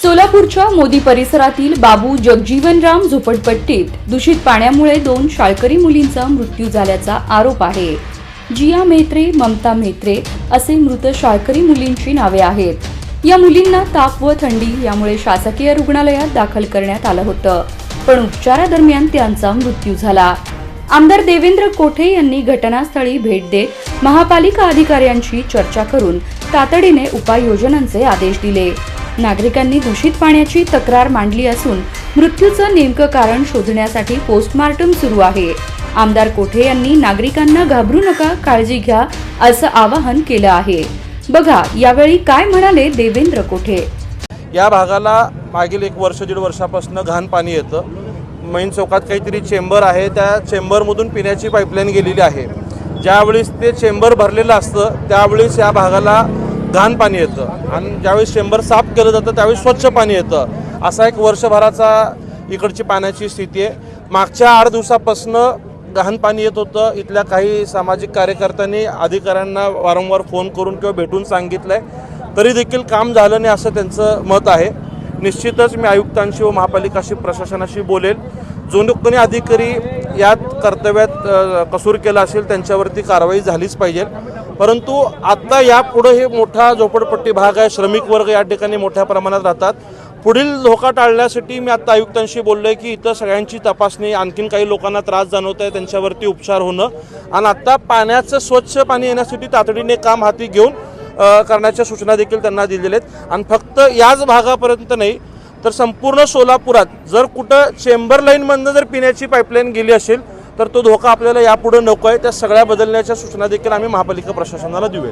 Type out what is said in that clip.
सोलापूरच्या मोदी परिसरातील बाबू जगजीवनराम झोपडपट्टीत दूषित पाण्यामुळे 2 शाळकरी मुलींचा मृत्यू झाल्याचा आरोप आहे। जिया म्हेत्रे, ममता म्हेत्रे असे मृत शाळकरी मुलींची नावे आहेत। या मुलींना ताप व थंडी यामुळे शासकीय रुग्णालयात दाखल करण्यात आलं होतं, पण उपचारादरम्यान त्यांचा मृत्यू झाला। आमदार देवेंद्र कोठे यांनी घटनास्थळी भेट देत महापालिका अधिकाऱ्यांशी चर्चा करून तातडीने उपाययोजनांचे आदेश दिले। नागरिकांनी दूषित पाण्याची तक्रार मांडली असून मृत्यूचं नेमकं कारण शोधण्यासाठी पोस्टमार्टम सुरू आहे। आमदार कोठे यांनी नागरिकांना घाबरू नका, काळजी घ्या असं आवाहन केलं आहे। बघा यावेळी काय म्हणाले देवेंद्र कोठे। या भागाला मागील 1 वर्ष 1.5 वर्षापासून घाण पाणी येतं। मैन चौकात काहीतरी चेंबर आहे, त्या चेंबरमधून पिण्याची पाईपलाईन गेलेली आहे। ज्यावेळेस ते चेंबर भरलेलं असतं त्यावेळेस या भागाला घाण पाणी येतं आणि ज्यावेळेस चेंबर साफ केलं जातं त्यावेळेस स्वच्छ पाणी येतं। असा 1 वर्षभराचा इकडची पाण्याची स्थिती आहे। मागच्या 8 दिवसापासून घाण पाणी येत होतं। इथल्या काही सामाजिक कार्यकर्त्यांनी अधिकाऱ्यांना वारंवार फोन करून किंवा भेटून सांगितलंय, तरी देखील काम झालं नाही असं त्यांचं मत आहे। निश्चितच मी आयुक्तांशी व महापालिकाशी प्रशासनाशी बोलेल। जो कोणी अधिकारी यात कर्तव्यात कसूर केला असेल त्यांच्यावरती कारवाई झालीच पाहिजे। परंतु आता यापुढे हे मोठा झोपडपट्टी भाग आहे, श्रमिक वर्ग या ठिकाणी मोठ्या प्रमाणात राहतात। पुढील धोका टाळण्यासाठी मी आता आयुक्तांशी बोललोय की इथं सगळ्यांची तपासणी, आणखीन काही लोकांना त्रास जाणवत आहे त्यांच्यावरती उपचार होणं आणि आता पाण्याचं स्वच्छ पाणी येण्यासाठी तातडीने काम हाती घेऊन करण्याच्या सूचना देखील त्यांना दिलेल्या आहेत। आणि फक्त याच भागापर्यंत नाही तर संपूर्ण सोलापुरात जर कुठं चेंबर लाईनमधनं जर पिण्याची पाईपलाईन गेली असेल तर तो धोका आपल्याला यापुढे नको आहे। त्या सगळ्या बदलण्याच्या सूचना देखील आम्ही महापालिका प्रशासनाला देऊ।